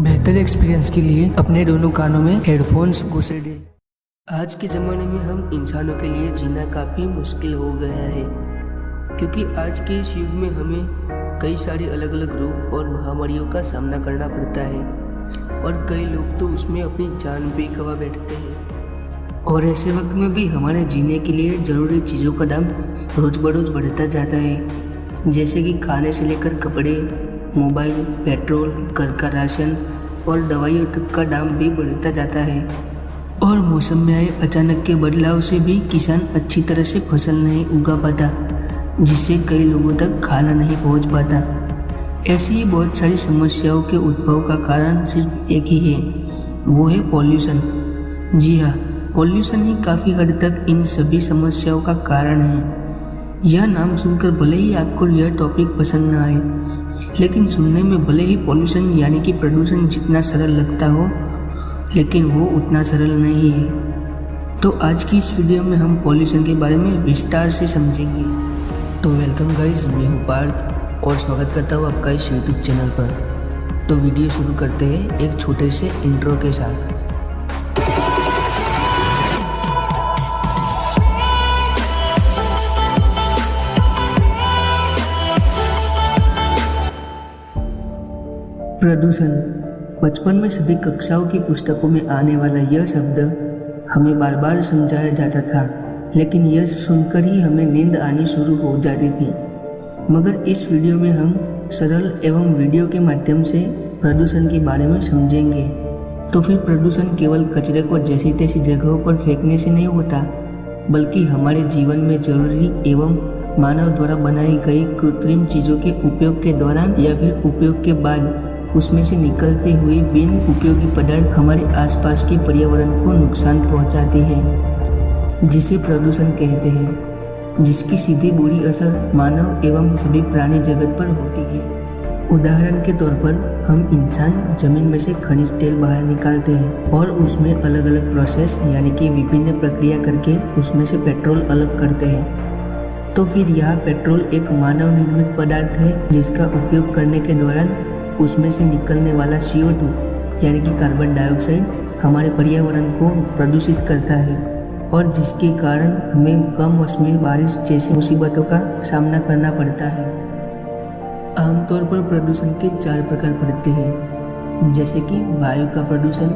बेहतर एक्सपीरियंस के लिए अपने दोनों कानों में हेडफोन्स घुसे दें। आज के ज़माने में हम इंसानों के लिए जीना काफ़ी मुश्किल हो गया है, क्योंकि आज के इस युग में हमें कई सारे अलग अलग रोग और महामारियों का सामना करना पड़ता है और कई लोग तो उसमें अपनी जान भी गंवा बैठते हैं। और ऐसे वक्त में भी हमारे जीने के लिए ज़रूरी चीज़ों का दाम रोज़ बरोज़ बढ़ता जाता है, जैसे कि खाने से लेकर कपड़े, मोबाइल, पेट्रोल, घर का राशन और दवाइयों तक का दाम भी बढ़ता जाता है। और मौसम में आए अचानक के बदलाव से भी किसान अच्छी तरह से फसल नहीं उगा पाता, जिससे कई लोगों तक खाना नहीं पहुंच पाता। ऐसी ही बहुत सारी समस्याओं के उद्भव का कारण सिर्फ एक ही है, वो है पॉल्यूशन। जी हाँ, पॉल्यूशन ही काफ़ी हद तक इन सभी समस्याओं का कारण है। यह नाम सुनकर भले ही आपको यह टॉपिक पसंद न आए, लेकिन सुनने में भले ही पॉल्यूशन यानी कि प्रदूषण जितना सरल लगता हो, लेकिन वो उतना सरल नहीं है। तो आज की इस वीडियो में हम पॉल्यूशन के बारे में विस्तार से समझेंगे। तो वेलकम गाइस, मैं हूँ पार्थ और स्वागत करता हूँ आपका इस यूट्यूब चैनल पर। तो वीडियो शुरू करते हैं एक छोटे से इंट्रो के साथ। प्रदूषण बचपन में सभी कक्षाओं की पुस्तकों में आने वाला यह शब्द हमें बार बार समझाया जाता था, लेकिन यह सुनकर ही हमें नींद आनी शुरू हो जाती थी। मगर इस वीडियो में हम सरल एवं वीडियो के माध्यम से प्रदूषण के बारे में समझेंगे। तो फिर प्रदूषण केवल कचरे को जैसी तैसी जगहों पर फेंकने से नहीं होता, बल्कि हमारे जीवन में जरूरी एवं मानव द्वारा बनाई गई कृत्रिम चीज़ों के उपयोग के दौरान या फिर उपयोग के बाद उसमें से निकलते हुए बिन उपयोगी पदार्थ हमारे आसपास के पर्यावरण को नुकसान पहुंचाते हैं, जिसे प्रदूषण कहते हैं, जिसकी सीधी बुरी असर मानव एवं सभी प्राणी जगत पर होती है। उदाहरण के तौर पर हम इंसान जमीन में से खनिज तेल बाहर निकालते हैं और उसमें अलग अलग प्रोसेस यानी कि विभिन्न प्रक्रिया करके उसमें से पेट्रोल अलग करते हैं। तो फिर यह पेट्रोल एक मानव निर्मित पदार्थ है, जिसका उपयोग करने के दौरान उसमें से निकलने वाला CO2 यानी कि कार्बन डाइऑक्साइड हमारे पर्यावरण को प्रदूषित करता है और जिसके कारण हमें कमोसमी बारिश जैसी मुसीबतों का सामना करना पड़ता है। आमतौर पर प्रदूषण के 4 प्रकार पड़ते हैं, जैसे कि वायु का प्रदूषण,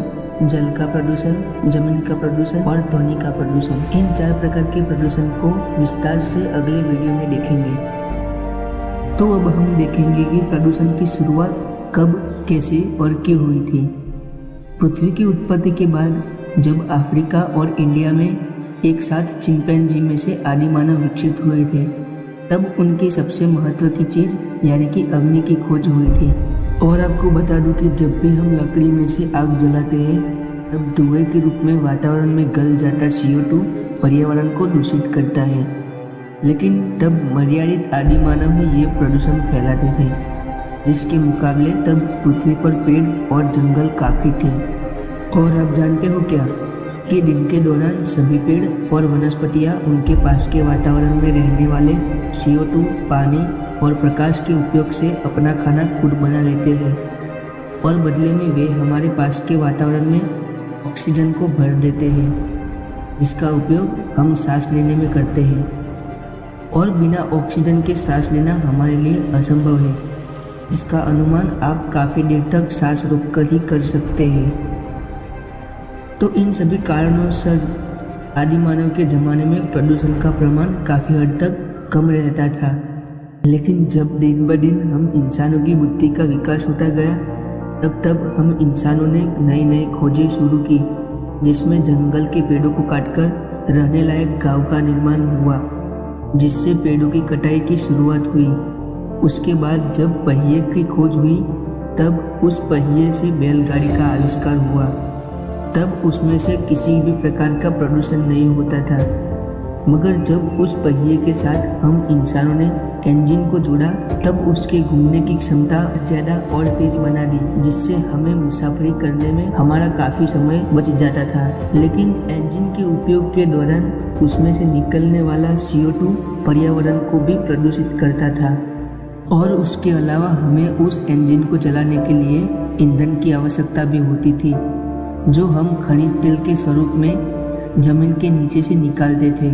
जल का प्रदूषण, जमीन का प्रदूषण और ध्वनि का प्रदूषण। इन 4 प्रकार के प्रदूषण को विस्तार से अगले वीडियो में देखेंगे। तो अब हम देखेंगे कि प्रदूषण की शुरुआत कब, कैसे और क्यों हुई थी। पृथ्वी की उत्पत्ति के बाद जब अफ्रीका और इंडिया में एक साथ चिंपैंजी में से आदि मानव विकसित हुए थे, तब उनकी सबसे महत्व की चीज़ यानी कि अग्नि की खोज हुई थी। और आपको बता दूं कि जब भी हम लकड़ी में से आग जलाते हैं, तब धुएं के रूप में वातावरण में गल जाता CO2 पर्यावरण को दूषित करता है। लेकिन तब मर्यादित आदि मानव ही ये प्रदूषण फैलाते थे, जिसके मुकाबले तब पृथ्वी पर पेड़ और जंगल काफ़ी थे। और आप जानते हो क्या कि दिन के दौरान सभी पेड़ और वनस्पतियाँ उनके पास के वातावरण में रहने वाले CO2, पानी और प्रकाश के उपयोग से अपना खाना खुद बना लेते हैं और बदले में वे हमारे पास के वातावरण में ऑक्सीजन को भर देते हैं, जिसका उपयोग हम सांस लेने में करते हैं। और बिना ऑक्सीजन के सांस लेना हमारे लिए असंभव है, जिसका अनुमान आप काफ़ी देर तक सांस रोककर ही कर सकते हैं। तो इन सभी कारणों से आदि मानव के ज़माने में प्रदूषण का प्रमाण काफ़ी हद तक कम रहता था। लेकिन जब दिन ब दिन हम इंसानों की बुद्धि का विकास होता गया, तब हम इंसानों ने नई नई खोजें शुरू की, जिसमें जंगल के पेड़ों को काटकर रहने लायक गाँव का निर्माण हुआ, जिससे पेड़ों की कटाई की शुरुआत हुई। उसके बाद जब पहिए की खोज हुई, तब उस पहिए से बैलगाड़ी का आविष्कार हुआ। तब उसमें से किसी भी प्रकार का प्रदूषण नहीं होता था। मगर जब उस पहिए के साथ हम इंसानों ने इंजन को जोड़ा, तब उसके घूमने की क्षमता ज़्यादा और तेज बना दी, जिससे हमें मुसाफरी करने में हमारा काफ़ी समय बच जाता था। लेकिन इंजन के उपयोग के दौरान उसमें से निकलने वाला CO2 पर्यावरण को भी प्रदूषित करता था, और उसके अलावा हमें उस इंजन को चलाने के लिए ईंधन की आवश्यकता भी होती थी, जो हम खनिज तेल के स्वरूप में जमीन के नीचे से निकालते थे,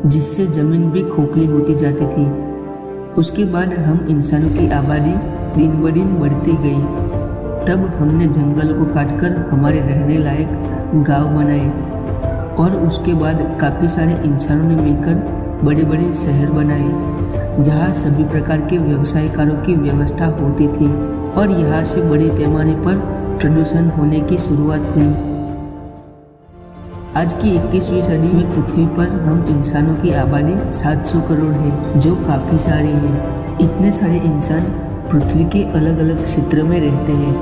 जिससे जमीन भी खोखली होती जाती थी। उसके बाद हम इंसानों की आबादी दिन ब दिन बढ़ती गई। तब हमने जंगल को काटकर हमारे रहने लायक गांव बनाए और उसके बाद काफ़ी सारे इंसानों ने मिलकर बड़े बड़े शहर बनाए, जहां सभी प्रकार के व्यवसायकारों की व्यवस्था होती थी और यहाँ से बड़े पैमाने पर प्रदूषण होने की शुरुआत हुई। आज की 21वीं सदी में पृथ्वी पर हम इंसानों की आबादी 700 करोड़ है, जो काफ़ी सारी है। इतने सारे इंसान पृथ्वी के अलग अलग क्षेत्र में रहते हैं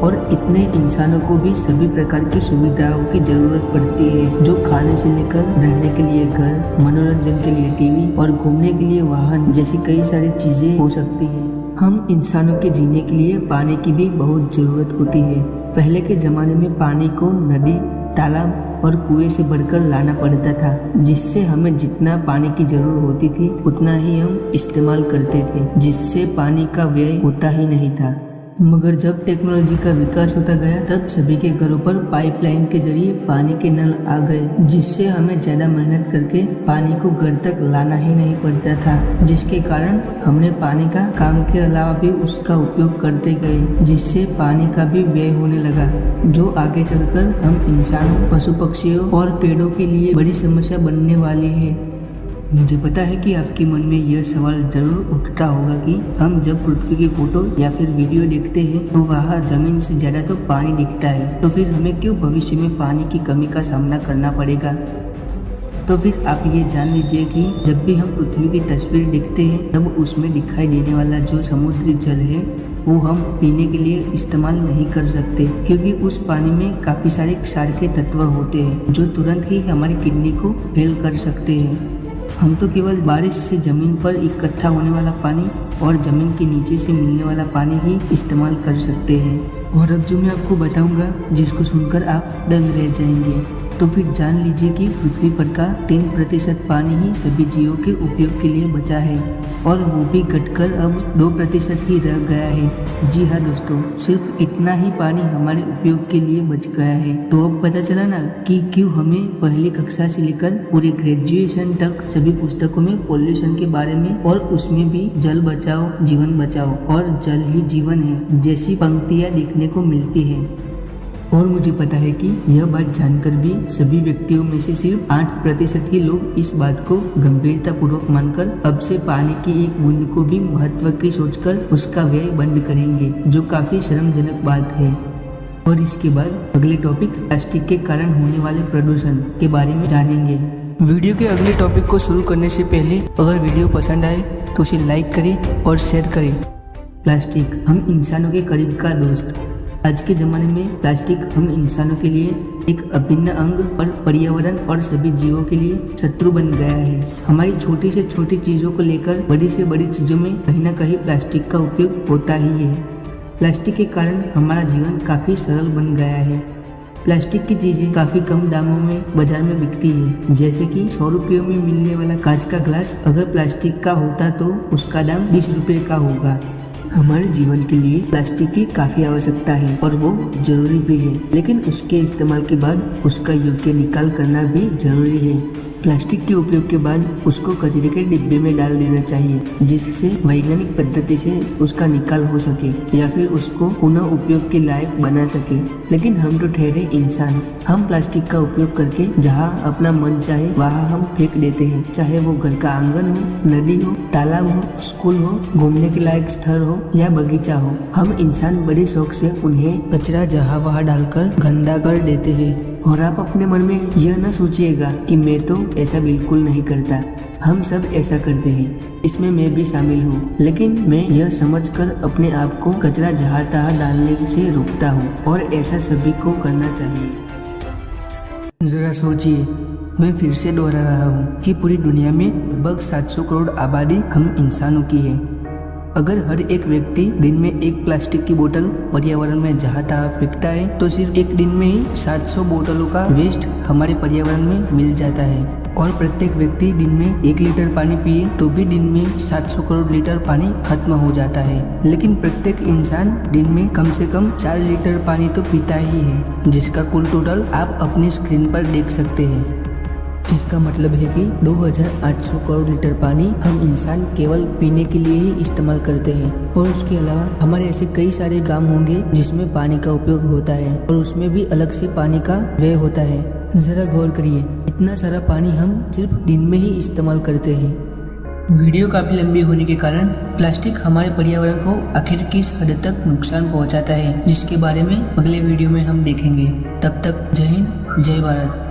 और इतने इंसानों को भी सभी प्रकार की सुविधाओं की जरूरत पड़ती है, जो खाने से लेकर रहने के लिए घर, मनोरंजन के लिए टीवी और घूमने के लिए वाहन जैसी कई सारी चीजें हो सकती है। हम इंसानों के जीने के लिए पानी की भी बहुत जरूरत होती है। पहले के जमाने में पानी को नदी, तालाब और कुएं से भरकर लाना पड़ता था, जिससे हमें जितना पानी की जरूरत होती थी उतना ही हम इस्तेमाल करते थे, जिससे पानी का व्यय होता ही नहीं था। मगर जब टेक्नोलॉजी का विकास होता गया, तब सभी के घरों पर पाइपलाइन के जरिए पानी के नल आ गए, जिससे हमें ज्यादा मेहनत करके पानी को घर तक लाना ही नहीं पड़ता था, जिसके कारण हमने पानी का काम के अलावा भी उसका उपयोग करते गए, जिससे पानी का भी व्यय होने लगा, जो आगे चलकर हम इंसानों, पशु पक्षियों और पेड़ों के लिए बड़ी समस्या बनने वाली है। मुझे पता है कि आपके मन में यह सवाल जरूर उठता होगा कि हम जब पृथ्वी की फोटो या फिर वीडियो देखते हैं तो वहाँ जमीन से ज्यादा तो पानी दिखता है, तो फिर हमें क्यों भविष्य में पानी की कमी का सामना करना पड़ेगा। तो फिर आप ये जान लीजिए कि जब भी हम पृथ्वी की तस्वीर देखते हैं तब उसमें दिखाई देने वाला जो समुद्री जल है वो हम पीने के लिए इस्तेमाल नहीं कर सकते, क्योंकि उस पानी में काफी सारे क्षार के तत्व होते हैं जो तुरंत ही हमारी किडनी को फेल कर सकते हैं। हम तो केवल बारिश से जमीन पर इकट्ठा होने वाला पानी और जमीन के नीचे से मिलने वाला पानी ही इस्तेमाल कर सकते हैं। और अब जो मैं आपको बताऊंगा, जिसको सुनकर आप दंग रह जाएंगे, तो फिर जान लीजिए कि पृथ्वी पर का 3% पानी ही सभी जीवों के उपयोग के लिए बचा है और वो भी घटकर अब 2% ही रह गया है। जी हाँ दोस्तों, सिर्फ इतना ही पानी हमारे उपयोग के लिए बच गया है। तो अब पता चला ना कि क्यों हमें पहली कक्षा से लेकर पूरे ग्रेजुएशन तक सभी पुस्तकों में पॉल्यूशन के बारे में और उसमें भी जल बचाओ जीवन बचाओ और जल ही जीवन है जैसी पंक्तियाँ देखने को मिलती है। और मुझे पता है कि यह बात जानकर भी सभी व्यक्तियों में से सिर्फ 8% ही लोग इस बात को गंभीरता पूर्वक मानकर अब से पानी की एक बूंद को भी महत्व की सोचकर उसका व्यय बंद करेंगे, जो काफी शर्मजनक बात है। और इसके बाद अगले टॉपिक प्लास्टिक के कारण होने वाले प्रदूषण के बारे में जानेंगे। वीडियो के अगले टॉपिक को शुरू करने से पहले अगर वीडियो पसंद आए तो उसे लाइक करें और शेयर करें। प्लास्टिक हम इंसानों के करीब का दोस्त। आज के ज़माने में प्लास्टिक हम इंसानों के लिए एक अभिन्न अंग और पर्यावरण और सभी जीवों के लिए शत्रु बन गया है। हमारी छोटी से छोटी चीज़ों को लेकर बड़ी से बड़ी चीज़ों में कहीं ना कहीं प्लास्टिक का उपयोग होता ही है। प्लास्टिक के कारण हमारा जीवन काफ़ी सरल बन गया है। प्लास्टिक की चीज़ें काफ़ी कम दामों में बाजार में बिकती है, जैसे कि 100 रुपयों में मिलने वाला कांच का ग्लास अगर प्लास्टिक का होता तो उसका दाम 20 रुपये का होगा। हमारे जीवन के लिए प्लास्टिक की काफ़ी आवश्यकता है और वो जरूरी भी है, लेकिन उसके इस्तेमाल के बाद उसका योग्य निकाल करना भी जरूरी है। प्लास्टिक के उपयोग के बाद उसको कचरे के डिब्बे में डाल देना चाहिए, जिससे वैज्ञानिक पद्धति से उसका निकाल हो सके या फिर उसको पुनः उपयोग के लायक बना सके। लेकिन हम तो ठहरे इंसान, हम प्लास्टिक का उपयोग करके जहाँ अपना मन चाहे वहाँ हम फेंक देते हैं, चाहे वो घर का आंगन हो, नदी हो, तालाब हो, स्कूल हो, घूमने के लायक स्थल हो या बगीचा हो। हम इंसान बड़े शौक से उन्हें कचरा जहाँ वहाँ डालकर गंदा कर देते हैं। और आप अपने मन में यह न सोचिएगा कि मैं तो ऐसा बिल्कुल नहीं करता, हम सब ऐसा करते हैं, इसमें मैं भी शामिल हूँ। लेकिन मैं यह समझकर अपने आप को कचरा जहाँ तहाँ डालने से रोकता हूँ और ऐसा सभी को करना चाहिए। जरा सोचिए, मैं फिर से दोहरा रहा हूँ कि पूरी दुनिया में लगभग 700 करोड़ आबादी हम इंसानों की है। अगर हर एक व्यक्ति दिन में एक प्लास्टिक की बोतल पर्यावरण में जहाँ तहाँ फेंकता है तो सिर्फ एक दिन में ही 700 बोतलों का वेस्ट हमारे पर्यावरण में मिल जाता है। और प्रत्येक व्यक्ति दिन में 1 लीटर पानी पिए तो भी दिन में 700 करोड़ लीटर पानी खत्म हो जाता है। लेकिन प्रत्येक इंसान दिन में कम से कम 4 लीटर पानी तो पीता ही है, जिसका कुल टोटल आप अपनी स्क्रीन पर देख सकते हैं। इसका मतलब है कि 2800 करोड़ लीटर पानी हम इंसान केवल पीने के लिए ही इस्तेमाल करते हैं, और उसके अलावा हमारे ऐसे कई सारे काम होंगे जिसमें पानी का उपयोग होता है और उसमें भी अलग से पानी का व्यय होता है। जरा गौर करिए, इतना सारा पानी हम सिर्फ दिन में ही इस्तेमाल करते हैं। वीडियो काफी लंबी होने के कारण प्लास्टिक हमारे पर्यावरण को आखिर किस हद तक नुकसान पहुंचाता है, जिसके बारे में अगले वीडियो में हम देखेंगे। तब तक जय हिंद, जय भारत।